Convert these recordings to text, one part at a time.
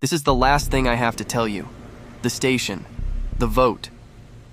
This is the last thing I have to tell you. The station. The vote.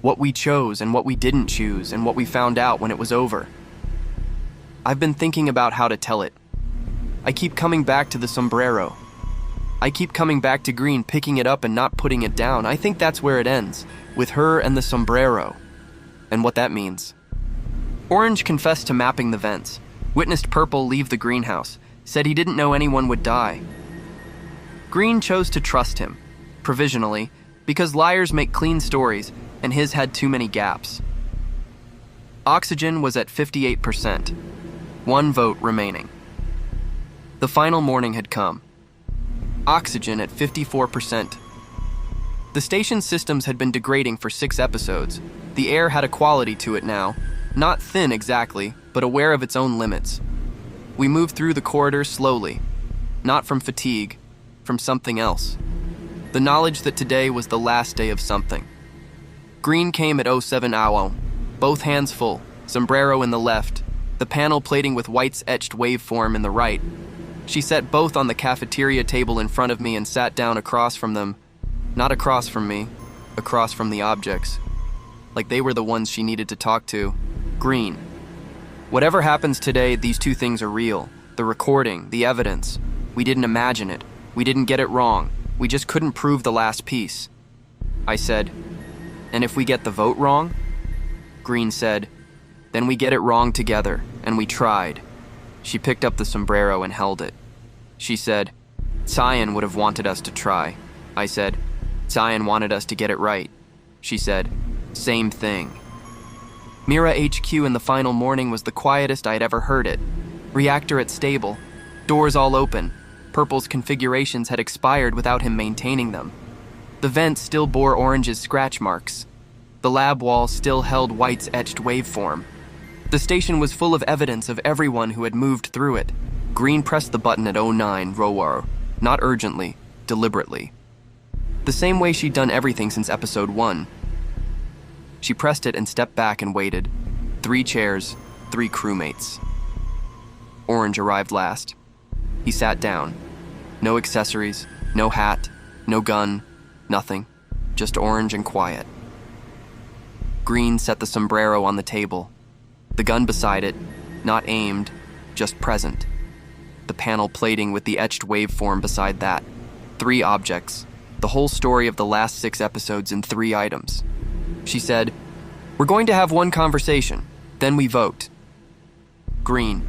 What we chose and what we didn't choose and what we found out when it was over. I've been thinking about how to tell it. I keep coming back to the sombrero. I keep coming back to Green picking it up and not putting it down. I think that's where it ends, with her and the sombrero. And what that means. Orange confessed to mapping the vents, witnessed Purple leave the greenhouse, said he didn't know anyone would die. Green chose to trust him, provisionally, because liars make clean stories and his had too many gaps. Oxygen was at 58%. 1 vote remaining. The final morning had come. Oxygen at 54%. The station's systems had been degrading for 6 episodes. The air had a quality to it now, not thin exactly, but aware of its own limits. We moved through the corridors slowly, not from fatigue, from something else. The knowledge that today was the last day of something. Green came at 07 hour, both hands full, sombrero in the left, the panel plating with white's etched waveform in the right. She set both on the cafeteria table in front of me and sat down across from them. Not across from me, across from the objects. Like they were the ones she needed to talk to. Green. Whatever happens today, these two things are real. The recording, the evidence. We didn't imagine it. We didn't get it wrong. We just couldn't prove the last piece. I said, and if we get the vote wrong? Green said, then we get it wrong together, and we tried. She picked up the sombrero and held it. She said, Cyan would have wanted us to try. I said, Cyan wanted us to get it right. She said, same thing. Mira HQ in the final morning was the quietest I'd ever heard it. Reactor at stable, doors all open. Purple's configurations had expired without him maintaining them. The vents still bore Orange's scratch marks. The lab wall still held White's etched waveform. The station was full of evidence of everyone who had moved through it. Green pressed the button at 09 Rowar, not urgently, deliberately. The same way she'd done everything since episode 1. She pressed it and stepped back and waited. 3 chairs, 3 crewmates. Orange arrived last. He sat down. No accessories, no hat, no gun, nothing. Just Orange and quiet. Green set the sombrero on the table. The gun beside it, not aimed, just present. The panel plating with the etched waveform beside that. 3 objects. The whole story of the last 6 episodes in 3 items. She said, we're going to have one conversation, then we vote. Green.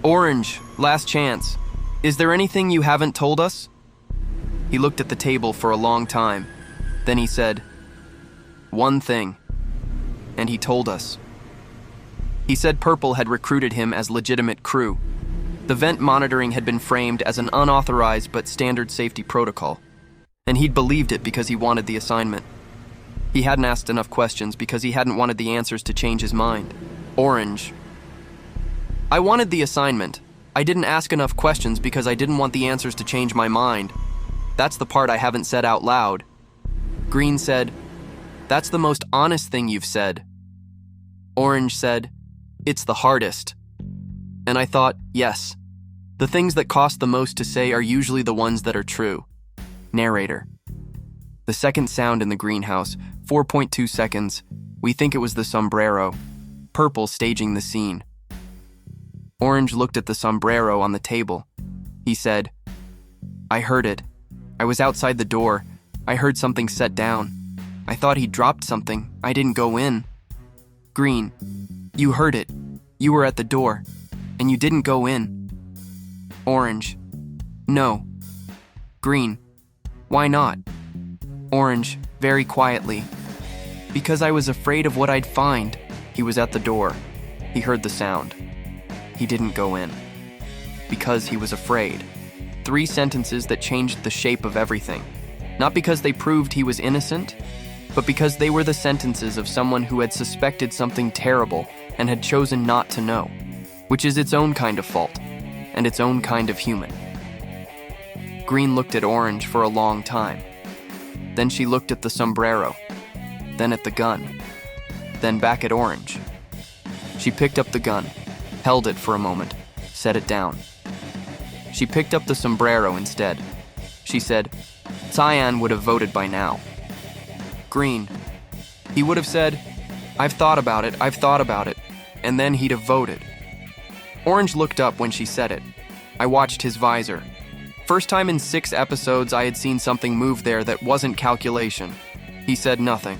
Orange, last chance. Is there anything you haven't told us? He looked at the table for a long time. Then he said, one thing. And he told us. He said Purple had recruited him as legitimate crew. The vent monitoring had been framed as an unauthorized but standard safety protocol. And he'd believed it because he wanted the assignment. He hadn't asked enough questions because he hadn't wanted the answers to change his mind. Orange. I wanted the assignment. I didn't ask enough questions because I didn't want the answers to change my mind. That's the part I haven't said out loud. Green said, that's the most honest thing you've said. Orange said, it's the hardest. And I thought, yes. The things that cost the most to say are usually the ones that are true. Narrator. The second sound in the greenhouse, 4.2 seconds. We think it was the sombrero. Purple staging the scene. Orange looked at the sombrero on the table. He said, I heard it. I was outside the door. I heard something set down. I thought he dropped something. I didn't go in. Green. You heard it. You were at the door. And you didn't go in. Orange. No. Green. Why not? Orange, very quietly. Because I was afraid of what I'd find. He was at the door. He heard the sound. He didn't go in. Because he was afraid. 3 sentences that changed the shape of everything. Not because they proved he was innocent, but because they were the sentences of someone who had suspected something terrible and had chosen not to know, which is its own kind of fault, and its own kind of human. Green looked at Orange for a long time. Then she looked at the sombrero, then at the gun, then back at Orange. She picked up the gun, held it for a moment, set it down. She picked up the sombrero instead. She said, Cyan would have voted by now. Green. He would have said, I've thought about it, and then he'd have voted. Orange looked up when she said it. I watched his visor. First time in 6 episodes I had seen something move there that wasn't calculation. He said nothing.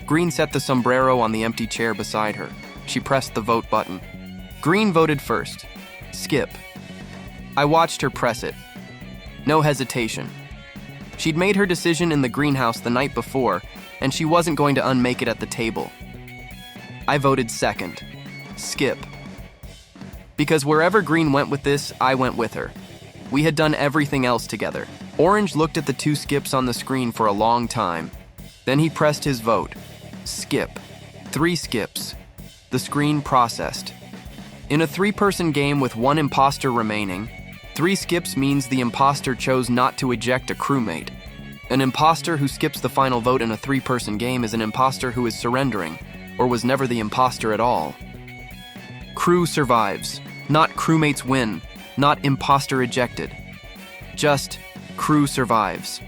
Green set the sombrero on the empty chair beside her. She pressed the vote button. Green voted first. Skip. I watched her press it. No hesitation. She'd made her decision in the greenhouse the night before, and she wasn't going to unmake it at the table. I voted second. Skip. Because wherever Green went with this, I went with her. We had done everything else together. Orange looked at the 2 skips on the screen for a long time. Then he pressed his vote. Skip. 3 skips. The screen processed. In a 3-person game with 1 imposter remaining, 3 skips means the imposter chose not to eject a crewmate. An imposter who skips the final vote in a 3-person game is an imposter who is surrendering, or was never the imposter at all. Crew survives, not crewmates win, not imposter ejected. Just crew survives.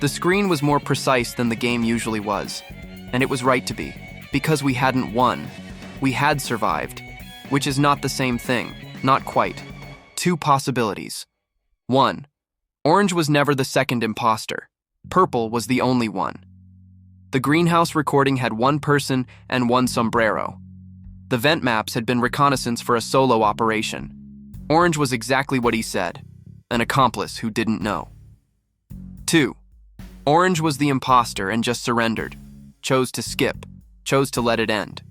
The screen was more precise than the game usually was, and it was right to be, because we hadn't won. We had survived, which is not the same thing, not quite. 2 possibilities. 1. Orange was never the second imposter. Purple was the only one. The greenhouse recording had 1 person and 1 sombrero. The vent maps had been reconnaissance for a solo operation. Orange was exactly what he said, an accomplice who didn't know. 2. Orange was the imposter and just surrendered, chose to skip, chose to let it end.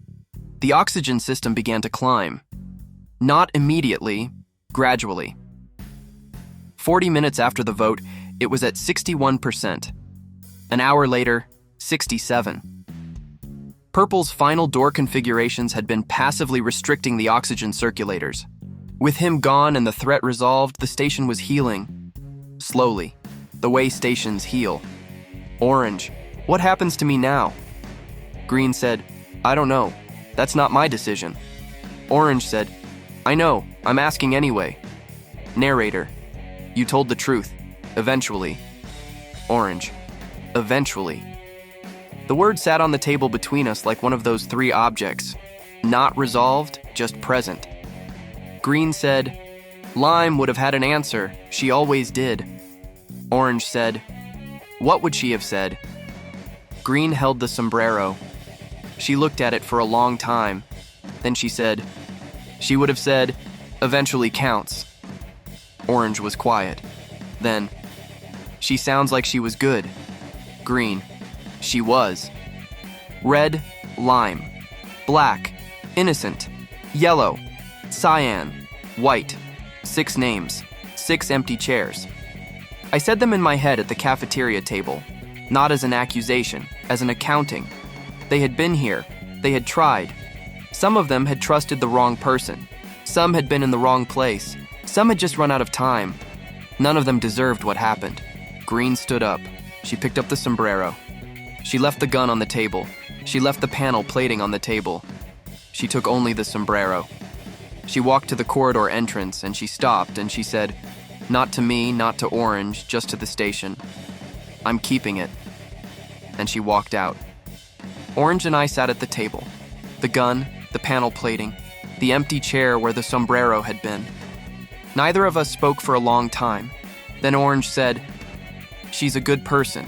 The oxygen system began to climb. Not immediately, gradually. 40 minutes after the vote, it was at 61%. An hour later, 67%. Purple's final door configurations had been passively restricting the oxygen circulators. With him gone and the threat resolved, the station was healing. Slowly, the way stations heal. Orange, what happens to me now? Green said, I don't know. That's not my decision. Orange said, I know, I'm asking anyway. Narrator, you told the truth. Eventually. Orange, eventually. The word sat on the table between us like one of those 3 objects. Not resolved, just present. Green said, Lime would have had an answer. She always did. Orange said, what would she have said? Green held the sombrero. She looked at it for a long time. Then she said, she would have said, eventually counts. Orange was quiet. Then, she sounds like she was good. Green, she was. Red, lime. Black, innocent. Yellow, cyan. White, 6 names, 6 empty chairs. I said them in my head at the cafeteria table, not as an accusation, as an accounting. They had been here, they had tried. Some of them had trusted the wrong person. Some had been in the wrong place. Some had just run out of time. None of them deserved what happened. Green stood up. She picked up the sombrero. She left the gun on the table. She left the panel plating on the table. She took only the sombrero. She walked to the corridor entrance and she stopped and she said, not to me, not to Orange, just to the station. I'm keeping it. And she walked out. Orange and I sat at the table. The gun, the panel plating, the empty chair where the sombrero had been. Neither of us spoke for a long time. Then Orange said, she's a good person.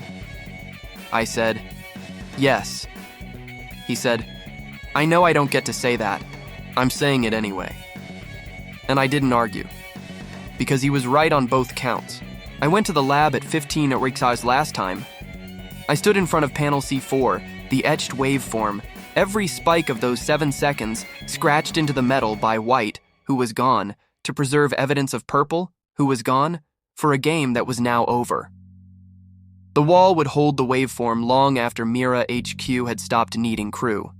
I said, yes. He said, I know I don't get to say that. I'm saying it anyway. And I didn't argue. Because he was right on both counts. I went to the lab at 15 at Rixi's last time. I stood in front of panel C4, the etched waveform, every spike of those 7 seconds scratched into the metal by White, who was gone, to preserve evidence of Purple, who was gone, for a game that was now over. The wall would hold the waveform long after Mira HQ had stopped needing crew.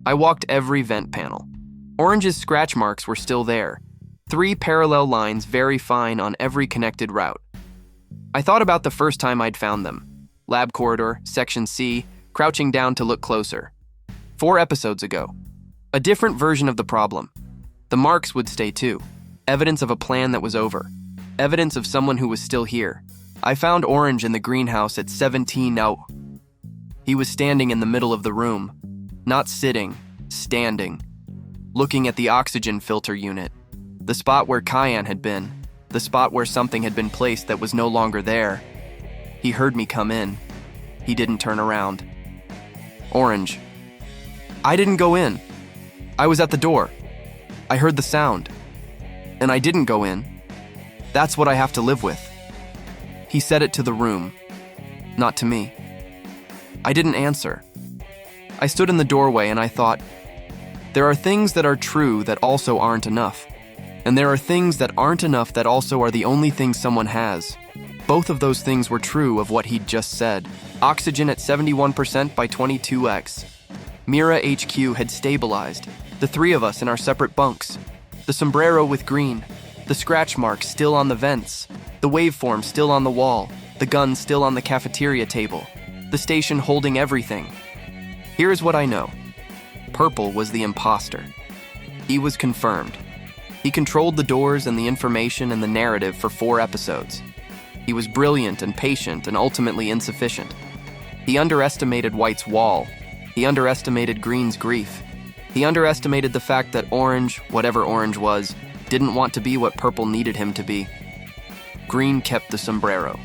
I walked every vent panel. Orange's scratch marks were still there. 3 parallel lines very fine on every connected route. I thought about the first time I'd found them. Lab corridor, section C, crouching down to look closer. 4 episodes ago. A different version of the problem. The marks would stay too. Evidence of a plan that was over. Evidence of someone who was still here. I found Orange in the greenhouse at 17 now. He was standing in the middle of the room, not sitting, standing, looking at the oxygen filter unit, the spot where Cayenne had been, the spot where something had been placed that was no longer there. He heard me come in. He didn't turn around. Orange. I didn't go in. I was at the door. I heard the sound. And I didn't go in. That's what I have to live with. He said it to the room, not to me. I didn't answer. I stood in the doorway and I thought, there are things that are true that also aren't enough. And there are things that aren't enough that also are the only things someone has. Both of those things were true of what he'd just said. Oxygen at 71% by 22x. Mira HQ had stabilized. The three of us in our separate bunks. The sombrero with green. The scratch marks still on the vents. The waveform still on the wall. The gun still on the cafeteria table. The station holding everything. Here's what I know. Purple was the imposter. He was confirmed. He controlled the doors and the information and the narrative for 4 episodes. He was brilliant and patient and ultimately insufficient. He underestimated White's wall. He underestimated Green's grief. He underestimated the fact that Orange, whatever Orange was, didn't want to be what Purple needed him to be. Green kept the sombrero.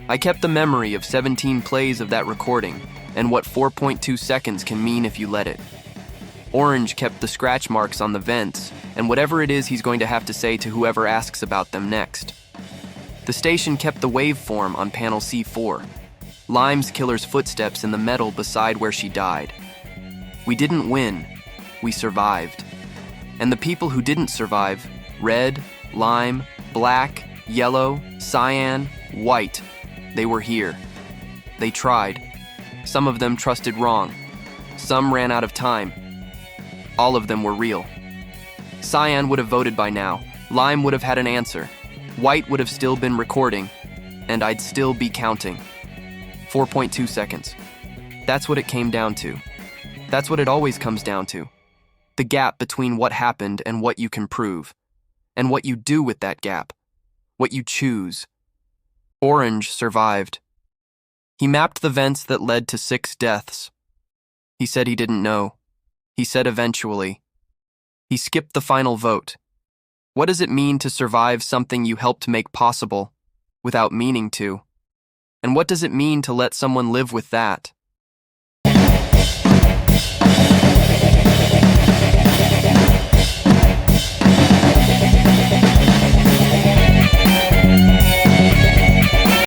I kept the memory of 17 plays of that recording and what 4.2 seconds can mean if you let it. Orange kept the scratch marks on the vents and whatever it is he's going to have to say to whoever asks about them next. The station kept the waveform on panel C4. Lime's killer's footsteps in the metal beside where she died. We didn't win. We survived. And the people who didn't survive, red, lime, black, yellow, cyan, white, they were here. They tried. Some of them trusted wrong. Some ran out of time. All of them were real. Cyan would have voted by now. Lime would have had an answer. White would have still been recording. And I'd still be counting. 4.2 seconds. That's what it came down to. That's what it always comes down to. The gap between what happened and what you can prove. And what you do with that gap. What you choose. Orange survived. He mapped the vents that led to 6 deaths. He said he didn't know. He said eventually. He skipped the final vote. What does it mean to survive something you helped make possible without meaning to? And what does it mean to let someone live with that?